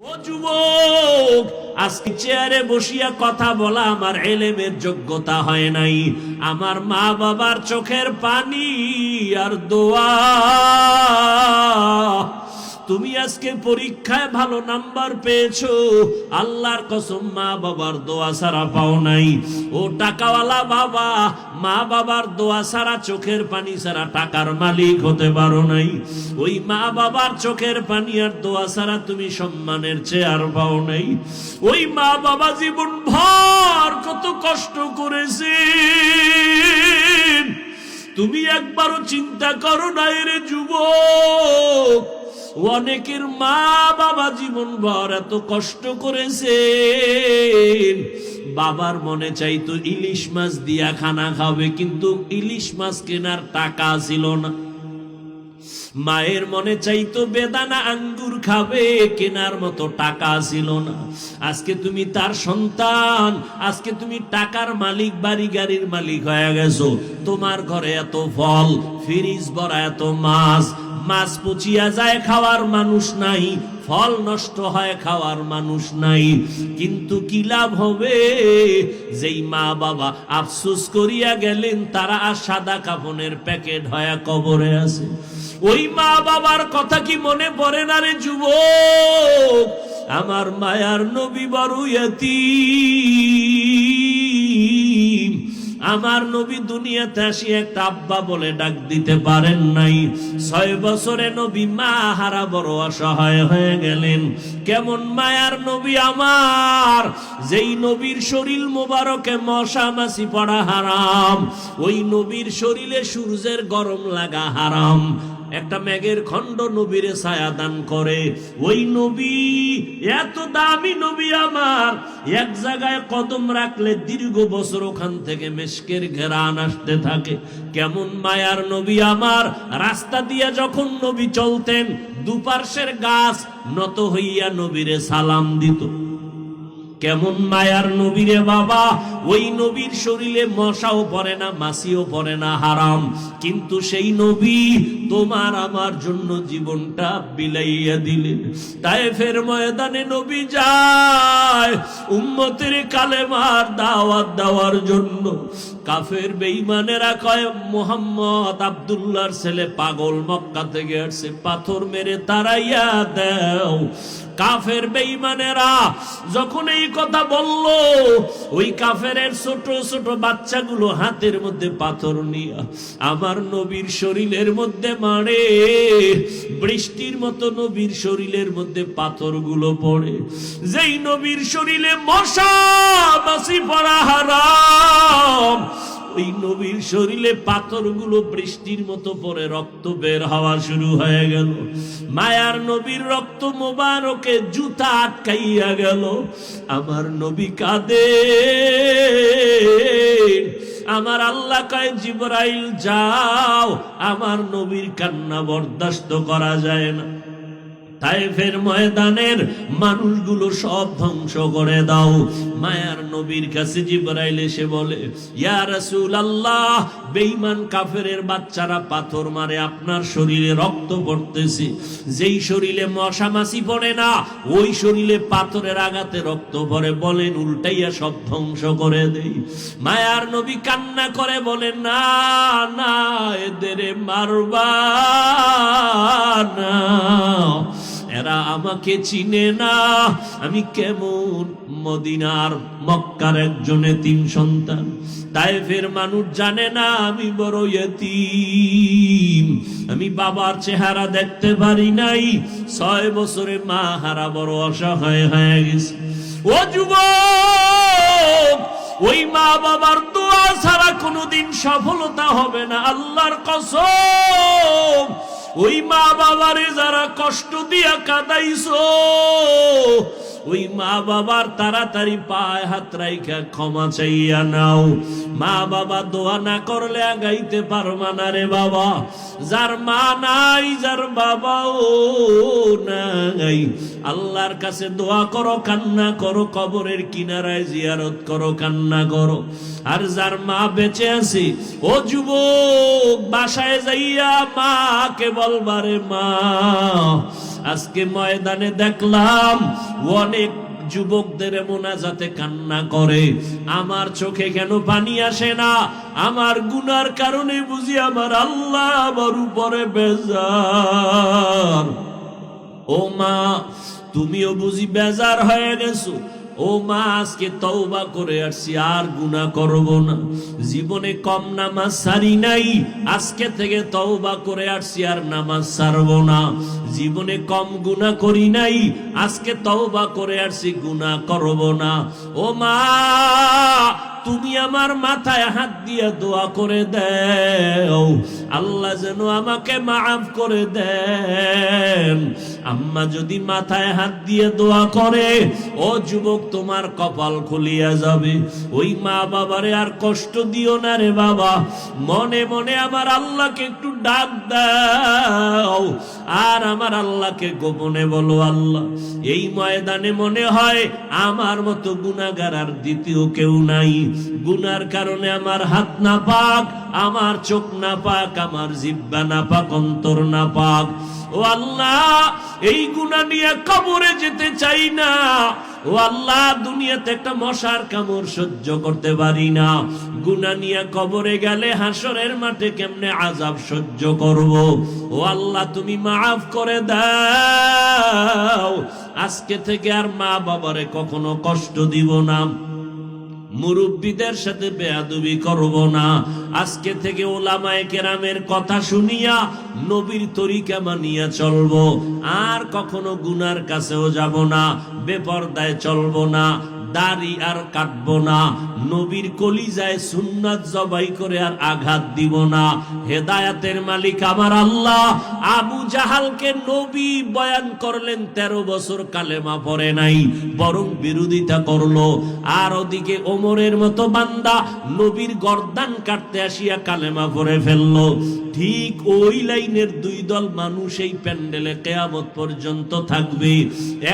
ও যুবক, আজকে চেয়ারে বসিয়া কথা বলা আমার এলেমের যোগ্যতা হয় নাই। আমার মা বাবার চোখের পানি আর দোয়া, তুমি আজকে পরীক্ষায় ভালো নাম্বার পেয়েছো, আল্লাহর কসম মা বাবার দোয়া ছাড়া পাও নাই। ও টাকাওয়ালা বাবা, মা বাবার দোয়া ছাড়া, চোখের পানি ছাড়া টাকার মালিক হতে পারো নাই। ওই মা বাবার চোখের পানি আর দোয়া ছাড়া তুমি সম্মানের চেয়ার পাও নাই। ওই মা বাবা জীবন ভর কত কষ্ট করেছে, তুমি একবারও চিন্তা করো না রে যুবক। অনেকের মা বাবা জীবন ভর এত কষ্ট করেছে, বাবার মনে চাইতো ইলিশ মাছ দিয়া খানা খাবে, কিন্তু ইলিশ মাছ কেনার টাকা ছিল না। মায়ের মনে চাইতো বেদানা আঙ্গুর খাবে, কেনার মতো টাকা ছিল না। আজকে তুমি তার সন্তান, আজকে তুমি টাকার মালিক, বাড়ি গাড়ির মালিক হয়ে গেছো। তোমার ঘরে এত ফল, ফ্রিজ ভরা এত মাছ, মাছ পচিয়া যায় খাওয়ার মানুষ নাই, ফল নষ্ট হয় খাওয়ার মানুষ নাই। কিন্তু কি লাভ হবে? যেই মা বাবা আফসোস করিয়া গেলেন, তারা আর সাদা কাফনের প্যাকেট হয়ে কবরে আছে। ওই মা বাবার কথা কি মনে পড়ে না রে যুবক? আমার মায়ার নবী বড় ইয়তীম। আমার নবী দুনিয়াতে আসি একটা আব্বা বলে ডাক দিতে পারেন নাই। 6 বছরে নবী মা হারা বড় অসহায় হয়ে গেলেন। কেমন মায়ার নবী আমার, যেই নবীর শরীর মোবারকে মশা মাছি পড়া হারাম, ওই নবীর শরীরে সূর্যের গরম লাগা হারাম। একটা মেঘের খণ্ড নবীরে ছায়া দান করে। ওই নবী এত দামি নবী আমার, এক জায়গায় কদম রাখলে দীর্ঘ বছর ওখান থেকে মেশকের ঘেরান আসতে থাকে। কেমন মায়ার নবী আমার, রাস্তা দিয়ে যখন নবী চলতেন, দুপার্শ্বের গাছ নত হইয়া নবীরে সালাম দিত। কেমন মায়ার নবীরে বাবা, ওই নবীর শরীরে মশাও পড়ে না, মাছিও পড়ে না, হারাম। কিন্তু সেই নবী তোমার আমার জন্য জীবনটা বিলাইয়া দিলেন। তায়েফের ময়দানে নবী যায় উম্মতের কালেমার দাওয়াত দেওয়ার জন্য। কাফের বেঈমানেরা কয়, মুহাম্মদ আব্দুল্লাহর ছেলে পাগল, মক্কা থেকে আসছে, পাথর মেরে তাড়াইয়া দাও। কাফের বেঈমানেরা যখন এই কথা বলল, ওই কাফেরের ছোট ছোট বাচ্চাগুলো হাতের মধ্যে পাথর নিয়ে আমার নবীর শরীরের মধ্যে মারে। বৃষ্টির মতো নবীর শরীরের মধ্যে পাথরগুলো পড়ে। যেই নবীর শরীরে মশা মাছি পড়া হারাম, ওই নবীর শরীরে পাথরগুলো বৃষ্টির মতো পরে রক্ত বের হওয়া শুরু হয়ে গেল। মায়ার নবীর রক্ত মোবারকে জুতা আটকাইয়া গেল। আমার নবী কাঁদে। আমার আল্লাহ কয়, জিবরাইল যাও, আমার নবীর কান্না বরদাস্ত করা যায় না। তায়েফের ময়দানের মানুষগুলো সব ধ্বংস করে দাও। মায়ার নবীর কাছে জিবরাইল এসে বলে, ইয়া রাসূলুল্লাহ, বেঈমান কাফেরের বাচ্চারা পাথর মারে, আপনার শরীরে রক্ত পড়তেছে। যেই শরীরে মশা মাছি পড়ে না, ওই শরীরে পাথরের আঘাতে রক্ত পড়ে, বলেন উল্টাইয়া সব ধ্বংস করে দেই। মায়ার নবী কান্না করে বলে, না না, এদের মারবা না, এরা আমাকে চিনে না। আমি কেমন মদিনার মক্কার একজন এতিম সন্তান। তায়েফের মানুষ জানে না আমি বড় ইয়তীম, আমি বাবার চেহারা দেখতে পারি নাই। 6 বছরে মা হারা বড় অসহায় হয়ে গেছে। ও যুবক, ওই মা বাবার দোয়া ছাড়া কোনোদিন সফলতা হবে না, আল্লাহর কসম। ওই মা বাবারে যারা কষ্ট দিয়া কাঁদাইছো, ওই মা বাবার তাড়াতাড়ি পায়ে হাত রাইখা ক্ষমা চাইয়া নাও। মা বাবা দোয়া না করলে আগাইতে পারবা না রে বাবা। যার মা নাই, যার বাবাও নাই, আল্লাহর কাছে দোয়া করো, কান্না করো, কবরের কিনারায় জিয়ারত করো, কান্না করো। আর যার মা বেঁচে আছে, ও যুবক, বাসায় যাইয়া মাকে বলবারে, মা আজকে ময়দানে দেখলাম অনেক যুবকদের মোনাজাতে কান্না করে, আমার চোখে কেন পানি আসে না? আমার গুনার কারণে বুঝি আমার আল্লাহ আমার উপরে বেজার। ও মা, তুমিও বুঝি বেজার হয়ে গেছো? ও মা, আজকে তওবা করে আসছি, আর গুনাহ করব না। জীবনে কম নামাজ সারি নাই, আজকে থেকে তওবা করে আসছি, আর নামাজ ছাড়ব না। জীবনে কম গুনাহ করি নাই, আজকে তওবা করে আসছি, গুনাহ করব না। ও মা, তুমি আমার মাথায় হাত দিয়ে দোয়া করে দাও, আল্লাহ যেন আমাকে মাফ করে দেন। আম্মা যদি মাথায় হাত দিয়ে দোয়া করে, ও যুবক, তোমার কপাল খুলিয়া যাবে। ওই মা বাবারে আর কষ্ট দিও না রে বাবা। মনে মনে আমার আল্লাহকে একটু ডাক দাও, আর আমার আল্লাহকে গোপনে বলো, আল্লাহ, এই ময়দানে মনে হয় আমার মতো গুনাহগার আর দ্বিতীয় কেউ নাই। গুনার কারণে আমার হাত না পাক, আমার চোখ না পাক, আমার জিহ্বা না পাক, অন্তর না পাক। ও আল্লাহ, এই গুনাহ নিয়ে কবরে যেতে চাই না। ও আল্লাহ, দুনিয়াতে একটা মশার কামড় সহ্য করতে পারি না। গুনাহ নিয়ে কবরে গেলে হাসরের মাঠে কেমনে আযাব সহ্য করব? ও আল্লাহ, তুমি মাফ করে দাও। আজকে থেকে আর মা বাবারে কখনো কষ্ট দিব না, মুরব্বীদের সাথে বেয়াদবি করব না। আজকে থেকে ওলামায়ে কেরামের কথা শুনিয়া নবীর তরিকা মানিয়া চলবো। আর কখনো গুনার কাছেও যাব না, বেপরদায় চলবো না, দাড়ি আর কাটবো না, নবীর কলিজায় সুন্নাত জবাই করে আর আঘাত দিব না। হেদায়েতের মালিক আমার আল্লাহ আবু জাহালকে নবী বয়ান করলেন, 13 বছর কালেমা পড়ে নাই, বরং বিরোধিতা করলো। আর ওদিকে ওমরের মতো বান্দা নবীর গর্দান কাটতে আসিয়া কালেমা পড়ে ফেললো। ঠিক ওই লাইনের দুই দল মানুষ এই প্যান্ডেলে কিয়ামত পর্যন্ত থাকবে।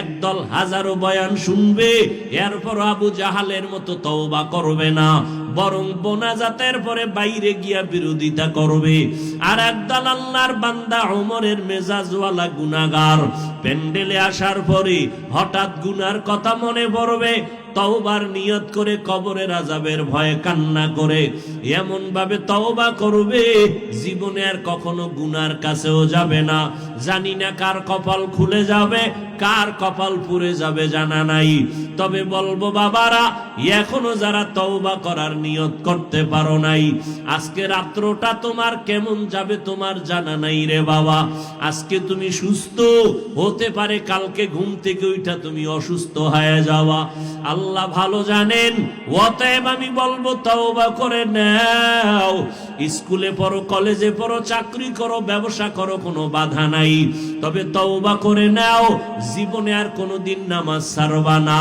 একদল হাজারো বয়ান শুনবে, এরপর আবু জাহালের মতো তওবা করবে না, বরং মোনাজাতের পরে বাইরে গিয়া বিরোধিতা করবে। আর একদল আল্লাহর বান্দা ওমরের মেজাজওয়ালা গুনাহগার প্যান্ডেলে আসার পরে হঠাৎ গুনার কথা মনে পড়বে, তওবার নিয়ত করে কবরের আযাবের ভয়ে কান্না করে এমন ভাবে তওবা করবে, জীবনে আর কখনো গুনার কাছেও যাবে না। জানি না কার কপাল খুলে যাবে, কার কপাল পুড়ে যাবে জানা নাই। তবে বলবো বাবারা, এখনো যারা তওবা করার নিয়ত করতে পারো নাই, আজকে রাত্রটা তোমার কেমন যাবে তোমার জানা নাই রে বাবা। আজকে তুমি সুস্থ, হতে পারে কালকে ঘুম থেকে উঠা তুমি অসুস্থ হয়ে যাওয়া, আল্লাহ ভালো জানেন। অতএব আমি বলবো তওবা করে নাও। স্কুলে পড়ো, কলেজে পড়ো, চাকরি করো, ব্যবসা করো, কোনো বাধা নাই, তবে তওবা করে নাও। জীবনে আর কোনোদিন নামাজ ছাড়বা না,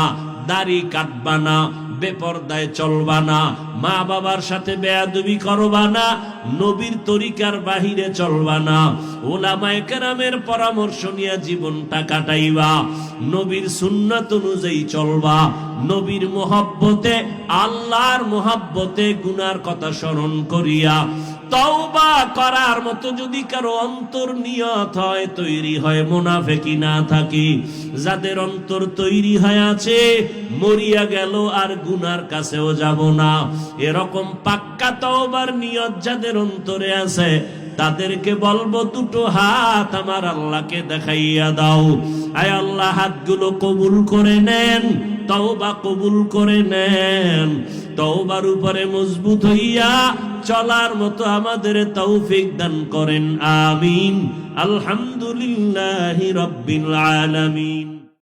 দাড়ি কাটবা না, বেপরদায় চলবা না, মা বাবার সাথে বেয়াদবি করবা না, নবীর তরিকার বাহিরে চলবা না, ওলামায়ে কেরামের পরামর্শ নিয়ে জীবনটা কাটাইবা, নবীর সুন্নাত অনুযায়ী চলবা, নবীর মোহাব্বতে, আল্লাহর মোহাব্বতে গুনার কথা স্মরণ করিয়া তওবা করার মতো যদি কারো অন্তর নিয়ত হয়, তৈরি হয়, মুনাফিকি না থাকে, যাদের অন্তর তৈরি হয়ে আছে, মরিয়া গেল আর গুনার কাছেও যাব না, এরকম পাক্কা তওবার নিয়ত যাদের অন্তরে আছে, তাদেরকে বলবো দুটো হাত আমার আল্লাহকে দেখাইয়া দাও। আয় আল্লাহ, হাতগুলো কবুল করে নেন, তওবা কবুল করে নেন, তওবার উপরে মজবুত হইয়া চলার মতো আমাদের তৌফিক দান করেন। আমিন। আলহামদুলিল্লাহি রাব্বিল আলামিন।